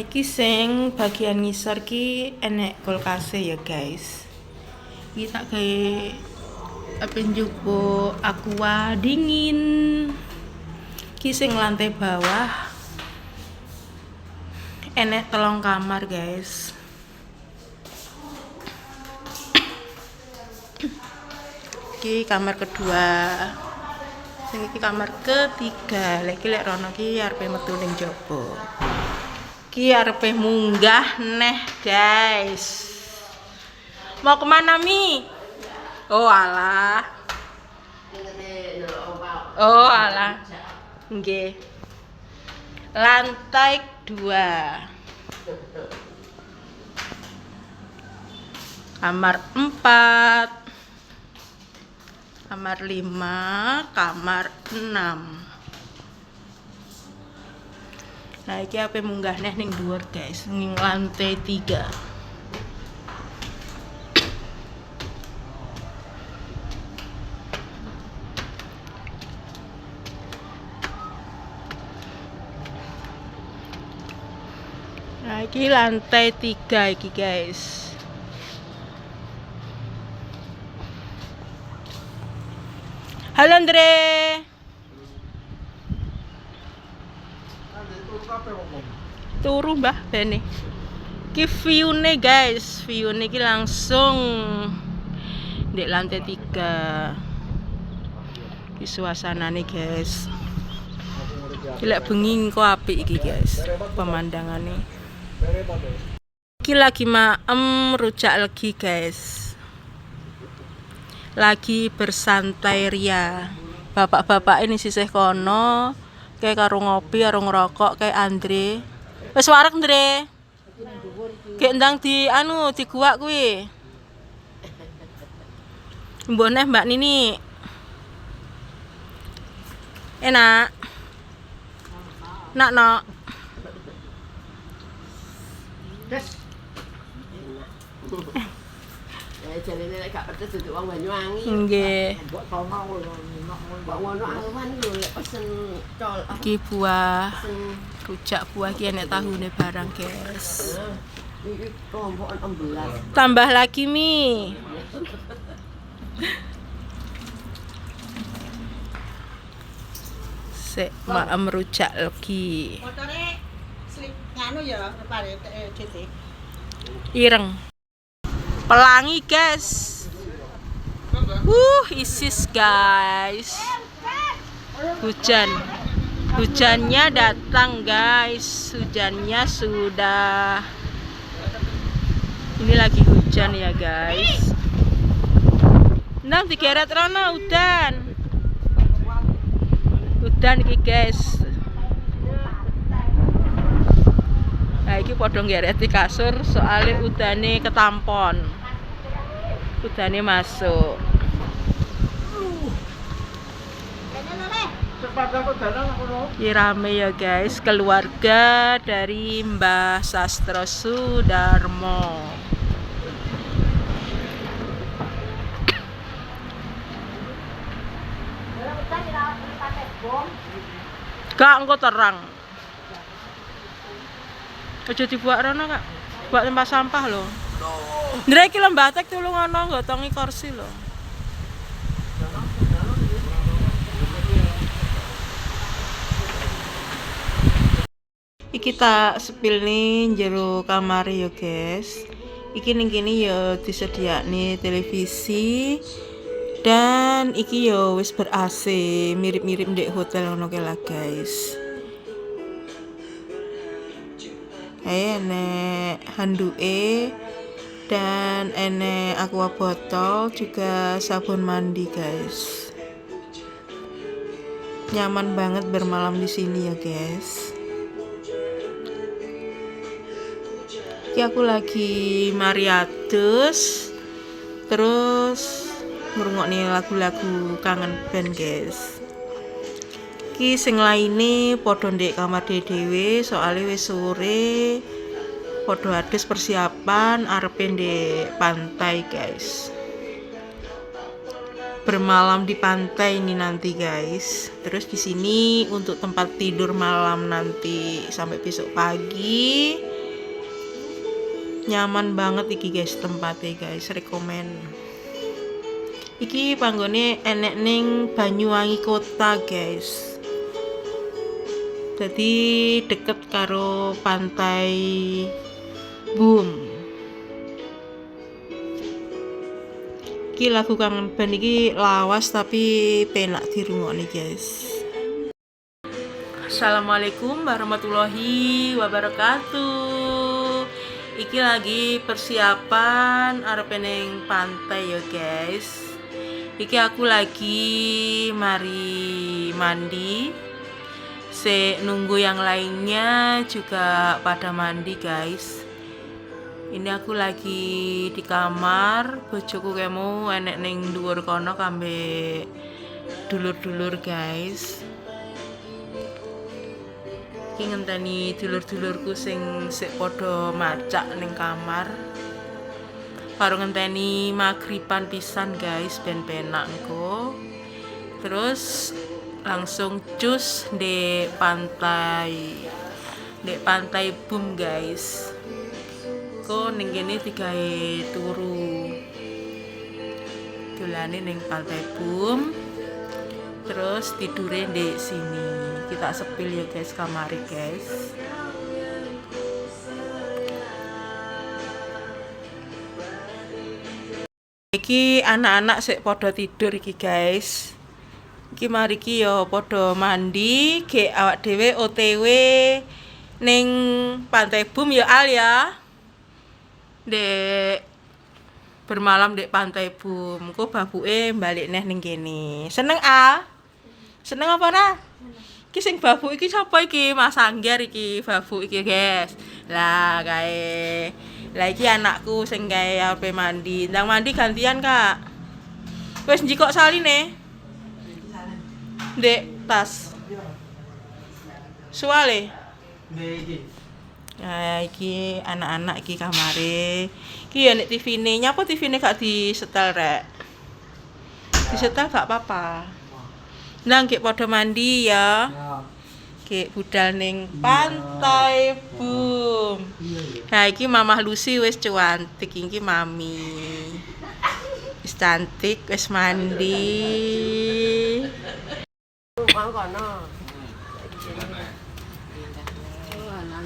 iki sing bagian ngisor ki enek kulkase ya guys. Iki tak gawe apa njupuk aqua dingin. Iki sing lantai bawah enek 3 kamar guys. Iki kamar kedua. Sing iki kamar ketiga. Lek rono ki arepe metu ning jaba. Ki arepe munggah neh guys. Mau kemana Mi? Oh alah. Oh alah. Nggih. Lantai 2. Kamar 4. Kamar 5, kamar 6. Nah, iki ape munggah neh ning dhuwur, guys, ning lantai 3. Nah, iki lantai 3 iki, guys. Halo Andre. Turu Mbah Bene. Ki view-ne guys, view-ne ki langsung di lantai 3. Ki suasanane guys. Lek bengi kok apik iki guys, pemandangane. Iki lagi maem rujak legi guys. Lagi bersantai ria. Bapak-bapak ini sisih kono kayak karo ngopi karo ngerokok kayak Andre. Wis wareg Andre. Kayak ndang di di gua kuwi. Mbok neh Mbak Nini. Enak. Nak no. Jarene lek gak pedes duduk wong Banyuwangi. Nggih. Mbok mau ngono awan lek pesen col. Iki buah rujak buah ki enek tahune barang, guys. Iki kelompokan 16. Tambah lagi Mi. Sik maem rujak legi. Motore slip nganu ya repare CT. Ireng. Pelangi guys. Isis guys. Hujannya datang guys. Hujannya sudah. Ini lagi hujan ya guys. Nang digeret rono udan. Udan iki guys. Nah iki padha ngereti kasur soalnya udane ketampon. Udane masuk. Ini rame ya guys, keluarga dari Mbah Sastro Sudarmo. Kak, engko terang. Aja dibuat rono, Kak. Buat tempat sampah lho. Ndre iki lembah tek tulung ana nggotongi kursi lho. Iki tak sepil nih jero kamar ya guys. Iki ning kene ya disediakne televisi dan iki ya wis ber AC, mirip-mirip ndek hotel ngono kae lah guys. Enek handuke dan enek aqua botol juga sabun mandi guys. Nyaman banget bermalam di sini ya guys. Iki aku lagi mariatus terus ngrungokne lagu-lagu kangen band guys. Iki sing laine padha ndek kamar dhewe soalnya wis sore. Padha adus persiapan arepe ndek pantai guys. Bermalam di pantai ini nanti guys. Terus di sini untuk tempat tidur malam nanti sampai besok pagi. Nyaman banget iki guys tempatnya guys, rekomen. Iki panggone enek ning Banyuwangi kota guys. Jadi deket karo pantai Boom. Iki lagu Kangen Band iki lawas tapi penak dirungokne guys. Assalamualaikum warahmatullahi wabarakatuh. Iki lagi persiapan arep ning pantai ya guys. Iki aku lagi mari mandi. Nunggu yang lainnya juga pada mandi guys. Ini aku lagi di kamar, bojoku kemu enek ning dhuwur kono kambe dulur-dulur guys. Iki ngenteni dulur-dulurku sing sik padha macak ning kamar. Karo ngenteni maghriban pisan guys ben penak engko. Terus langsung cus di pantai Boom guys. Kok ning kene digawe turu. Dolane ning pantai Boom. Terus tidure di sini. Kita sepil ya guys kamare guys. Iki anak-anak sik padha tidur iki guys. Iki mari iki yo padha mandi, ge awak dhewe OTW ning pantai Boom ya Al ya. Dek bermalam di pantai Boom. Kok babuke balik neh ning kene. Seneng Al? Seneng apa ora? Iki sing babuk iki sapa iki? Mas Angger iki babuk iki guys. Lah kae. Lah iki anakku sing gawe ape mandi. Ndang mandi gantian, Kak. Wis njikok saline. Ndek tas. Suale. Nah, iki anak-anak iki kamare. Iki ya nek TV-ne, nyapa TV-ne gak disetel rek. Disetel gak apa-apa. Nang gek padha mandi ya. Gek budal ning pantai Boom. Nah, iki Mamah Lucy wis cuantik, iki Mami. Wis cantik, wis mandi. Mang kono.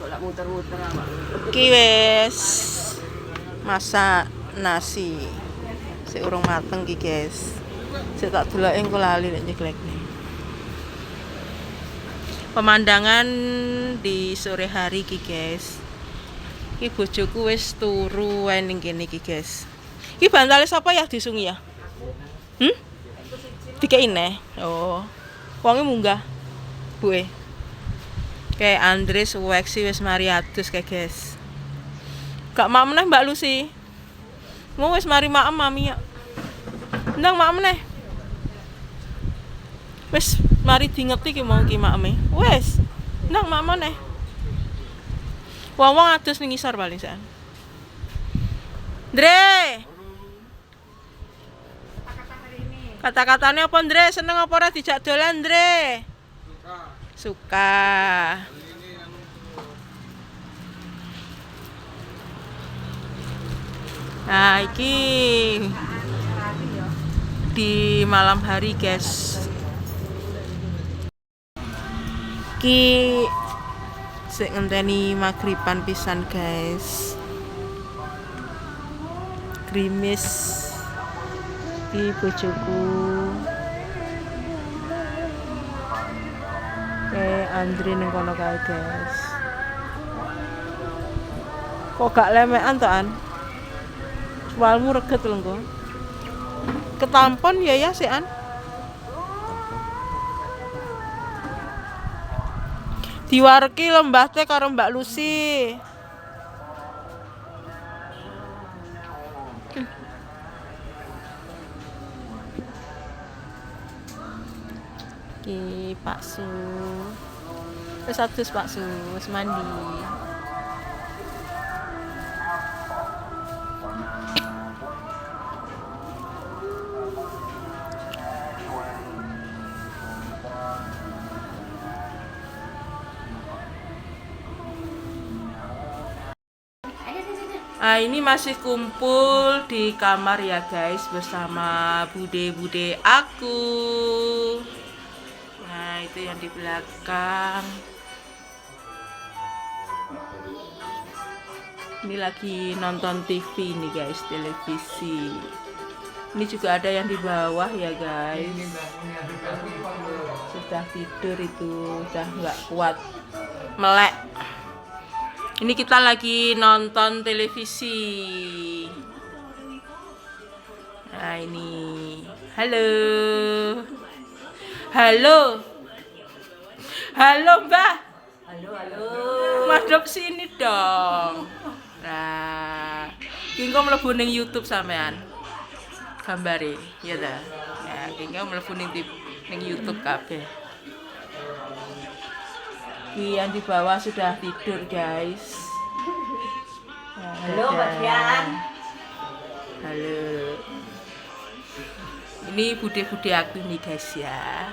Kok lak muter-muter apa. Iki wis masak nasi. Sik urung mateng iki, guys. Sik tak deloke engko lali nek nyeklekne. Pemandangan di sore hari iki, guys. Iki bojoku wis turu wae ning kene iki, guys. Iki bantale sapa ya disungi ya? Dikei neh. Oh. Wonge munggah. Buke. Kayak Andre Suweksi wis mari adus kayak guys. Gak mak meneh Mbak Lucy. Mau wis mari maem mami ya. Ndang mak meneh. Wis mari dingeti ki mau ki makme. Wis. Ndang mak meneh. Wong-wong adus ning ngisor paling san. Dre. Kata-katane apa Dre? Seneng apa ora dijak dolan Dre? Suka. Nah, iki di malam hari, guys. Iki sik ngenteni maghriban pisan, guys. Grimis di bojoku. Andre ning kono kae, guys. Kok gak lemekan to, An? Sualmu reget lho engko. Ketampon ya sik, An. Diwareki lembah teh karo Mbak Lucy. Iki Pak Su. Wis adus Pak Su, wis mandi. Nah, ini masih kumpul di kamar ya guys bersama bude-bude aku. Nah, itu yang di belakang. Ini lagi nonton TV nih guys, televisi. Ini juga ada yang di bawah ya guys. Sudah tidur itu, udah nggak kuat, melek. Ini kita lagi nonton televisi. Nah ini, halo, halo, halo Mbak. Halo, halo. Madhep sini dong. Nah, kengko mlebu ning YouTube sampean. Gambare, ya ta. Ya, kengko mlebu ning YouTube kabeh. Yang di bawah sudah tidur, guys. Nah, Halo, Mbak Dian. Halo. Ini bude-bude aku nih, guys ya.